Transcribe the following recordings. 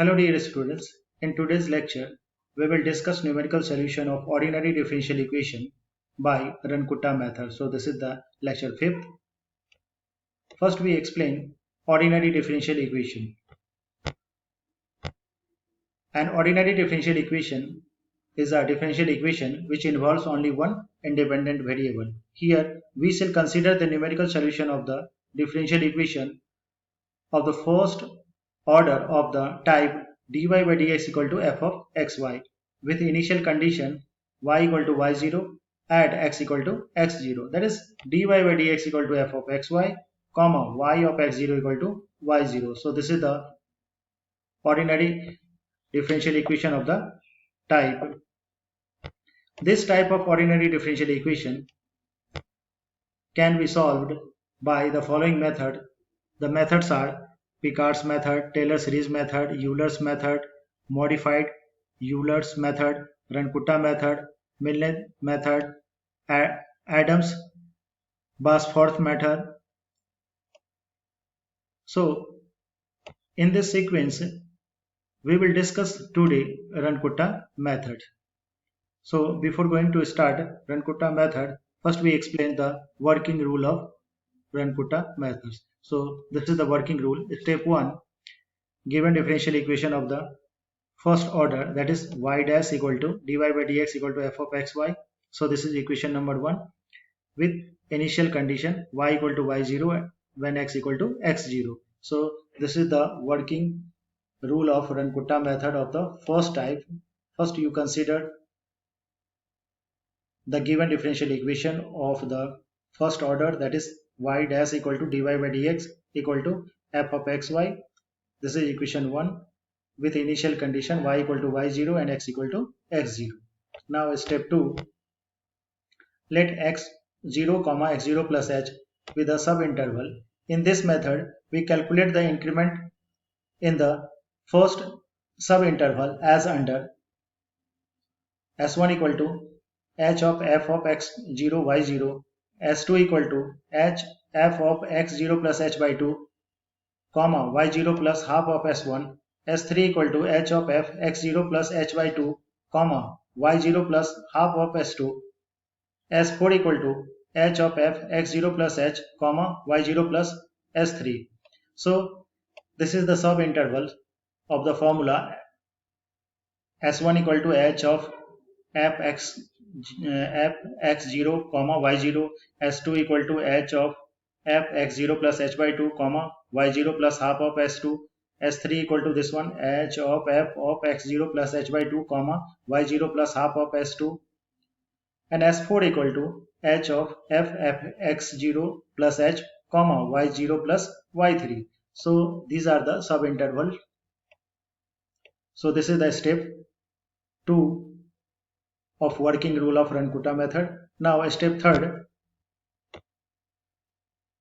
Hello dear students, in today's lecture we will discuss numerical solution of ordinary differential equation by Runkuta method. So this is the lecture 5th. First we explain ordinary differential equation. An ordinary differential equation is a differential equation which involves only one independent variable. Here we shall consider the numerical solution of the differential equation of the first order of the type dy by dx equal to f of xy with initial condition y equal to y0 at x equal to x0, that is dy by dx equal to f of xy comma y of x0 equal to y0. So this is the ordinary differential equation of the type. This type of ordinary differential equation can be solved by the following method. The methods are Picard's method, Taylor series method, Euler's method, modified Euler's method, Runkuta method, Milne method, Adams Basforth method. So in this sequence we will discuss today Runkuta method. So before going to start Runkuta method, first we explain the working rule of Runkuta methods. So this is the working rule. Step 1, given differential equation of the first order, that is y dash equal to dy by dx equal to f of xy. So this is equation number 1 with initial condition y equal to y0 when x equal to x0. So this is the working rule of Runkuta method of the first type. First you consider the given differential equation of the first order, that is y dash equal to dy by dx equal to f of xy. This is equation 1 with initial condition y equal to y0 and x equal to x0. Now step 2, let x0 comma x0 plus h with a subinterval. In this method we calculate the increment in the first subinterval as under s1 equal to h of f of x0 y0, s2 equal to h f of x0 plus h by 2 comma y0 plus half of s1, s3 equal to h of f x0 plus h by 2 comma y0 plus half of s2, s4 equal to h of f x0 plus h comma y0 plus s3. So this is the subinterval of the formula s1 equal to h of f x0 comma y0, s2 equal to h of f x0 plus h by 2 comma y0 plus half of s2, s3 equal to this one h of f of x0 plus h by 2 comma y0 plus half of s2, and s4 equal to h of f x0 plus h comma y0 plus y3. So these are the subintervals. So this is the step 2 of working rule of Runkuta method. Now step 3rd,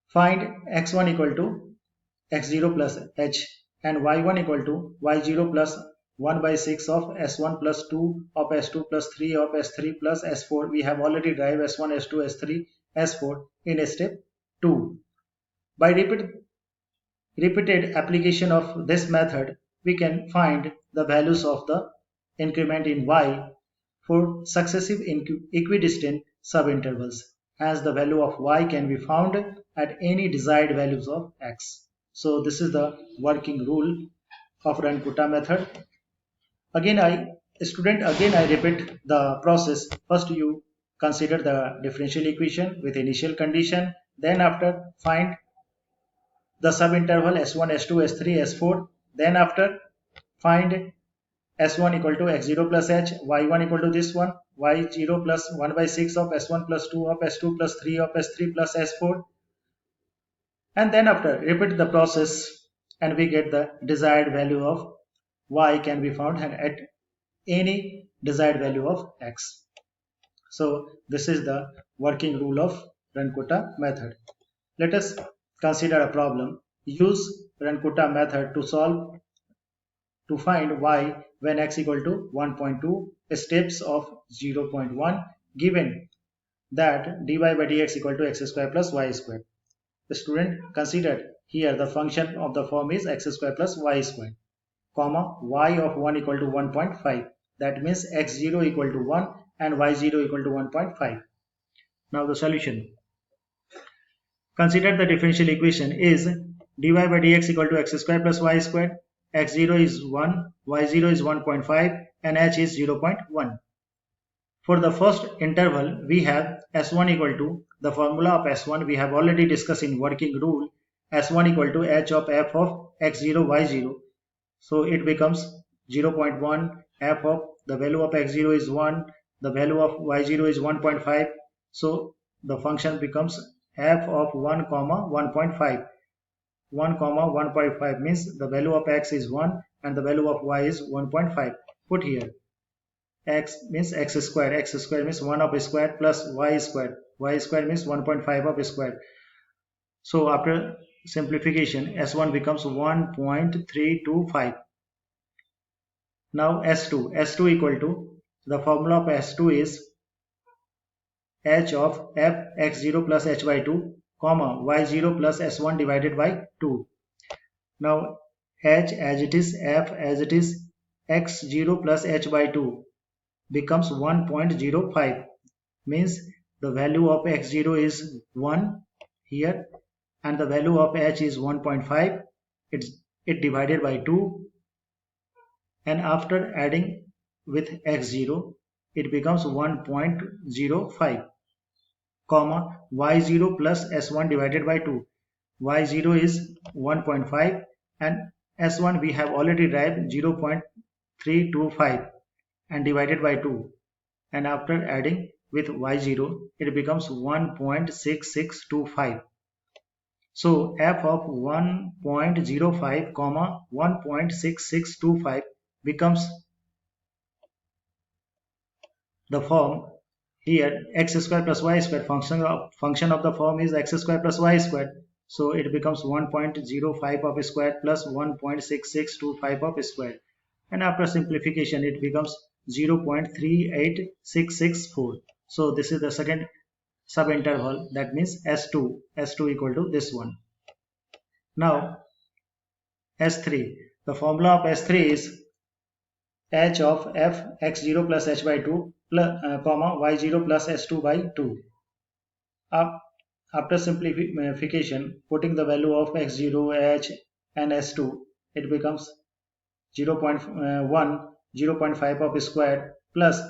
find x1 equal to x0 plus h and y1 equal to y0 plus 1 by 6 of s1 plus 2 of s2 plus 3 of s3 plus s4. We have already derived s1, s2, s3, s4 in step 2. By repeated application of this method, we can find the values of the increment in y for successive equidistant subintervals, as the value of y can be found at any desired values of x. So this is the working rule of Runkuta method. Again I repeat the process. First you consider the differential equation with initial condition, then after find the subinterval s1, s2, s3, s4, then after find s1 equal to x0 plus h, y1 equal to this one, y0 plus 1 by 6 of s1 plus 2 of s2 plus 3 of s3 plus s4, and then after repeat the process and we get the desired value of y can be found at any desired value of x. So this is the working rule of Runkuta method. Let us consider a problem. Use Runkuta method to find y when x equal to 1.2, steps of 0.1, given that dy by dx equal to x square plus y square. The student considered here the function of the form is x square plus y square. comma y of 1 equal to 1.5. That means x0 equal to 1 and y0 equal to 1.5. Now the solution. Consider the differential equation is dy by dx equal to x square plus y squared. X0 is 1, y0 is 1.5 and h is 0.1. For the first interval, we have S1 equal to the formula of S1 we have already discussed in working rule. S1 equal to h of f of x0 y0. So it becomes 0.1, f of the value of x0 is 1, the value of y0 is 1.5. So the function becomes f of 1 comma 1.5. 1 comma 1.5 means the value of x is 1 and the value of y is 1.5. Put here. X means x square means 1 of square plus y square means 1.5 of square. So after simplification, S1 becomes 1.325. Now S2 equal to the formula of S2 is h of f x0 plus h by 2 comma y0 plus s1 divided by 2. Now h as it is, f as it is, x0 plus h by 2 becomes 1.05, means the value of x0 is 1 here and the value of h is 1.5. It divided by 2 and after adding with x0 it becomes 1.05 comma y0 plus s1 divided by 2. Y0 is 1.5 and s1 we have already derived 0.325 and divided by 2 and after adding with y0 it becomes 1.6625. So f of 1.05 comma 1.6625 becomes the form here x square plus y square. Function of the form is x square plus y square. So it becomes 1.05 of square plus 1.6625 of square. And after simplification it becomes 0.38664. So this is the second subinterval, that means S2 equal to this one. Now S3, the formula of S3 is h of f x0 plus h by 2 comma y0 plus s2 by 2. After simplification, putting the value of x0, h and s2, it becomes 0.1, 0.5 of square plus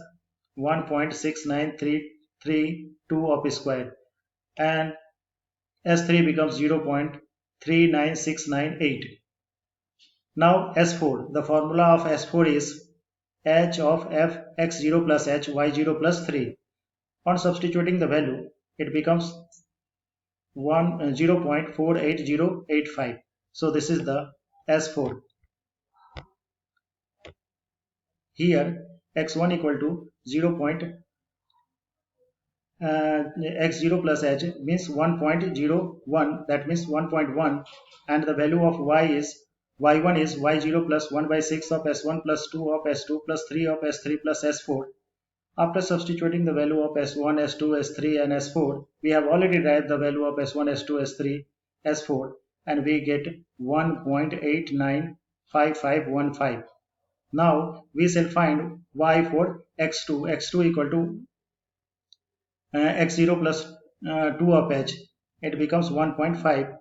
1.6932 of square and S3 becomes 0.39698. Now S4, the formula of S4 is h of f x0 plus h y0 plus 3. On substituting the value, it becomes 0.48085. So this is the S4. Here x1 equal to 0.x0 plus h means 1.01, that means 1.1, and the value of y1 is y0 plus 1 by 6 of s1 plus 2 of s2 plus 3 of s3 plus s4. After substituting the value of s1, s2, s3 and s4, we have already derived the value of s1, s2, s3, s4 and we get 1.895515. Now we shall find y for x2. x2 equal to x0 plus 2 of h. It becomes 1.5.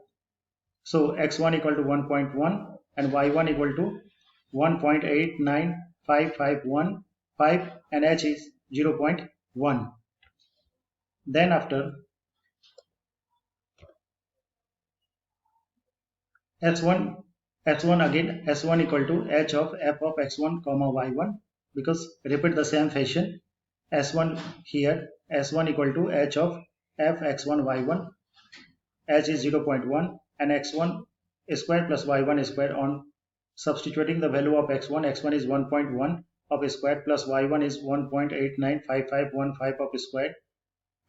So x1 equal to 1.1 and y1 equal to 1.895515 and h is 0.1. Then after s1 again, s1 equal to h of f of x1 comma y1, because repeat the same fashion. S1 here, s1 equal to h of f x1 y1, h is 0.1 and x1 square plus y1 square. On substituting the value of x1 is 1.1 of square plus y1 is 1.895515 of square,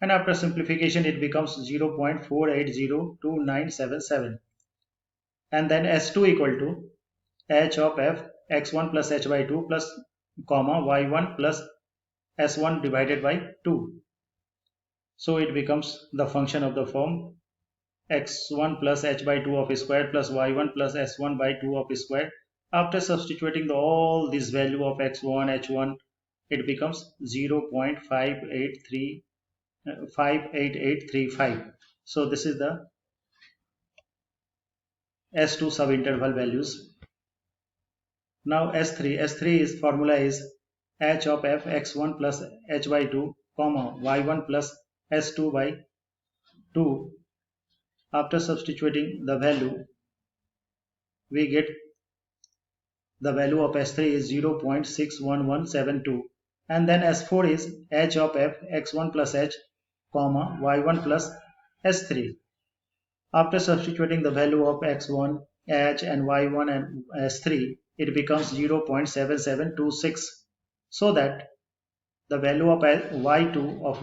and after simplification it becomes 0.4802977. And then s2 equal to h of f x1 plus h by 2 plus comma y1 plus s1 divided by 2. So it becomes the function of the form x1 plus h by 2 of square plus y1 plus s1 by 2 of square After substituting all this value of x1, h1, it becomes 0.58835. So this is the S2 subinterval values. Now S3 is formula is h of f x1 plus h by 2 comma y1 plus s2 by 2. After substituting the value, we get the value of S3 is 0.61172, and then S4 is h of f x1 plus h comma y1 plus S3. After substituting the value of x1, h and y1 and S3, it becomes 0.7726, so that the value of y2 of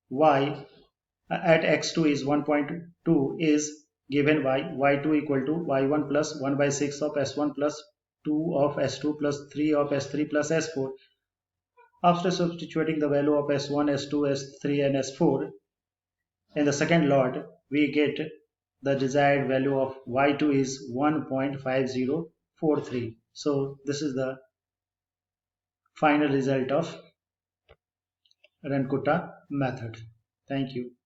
y at x2 is 1.2 is given by y2 equal to y1 plus 1 by 6 of s1 plus 2 of s2 plus 3 of s3 plus s4. After substituting the value of s1, s2, s3 and s4 in the second lot, we get the desired value of y2 is 1.5043. So this is the final result of Runge-Kutta method. Thank you.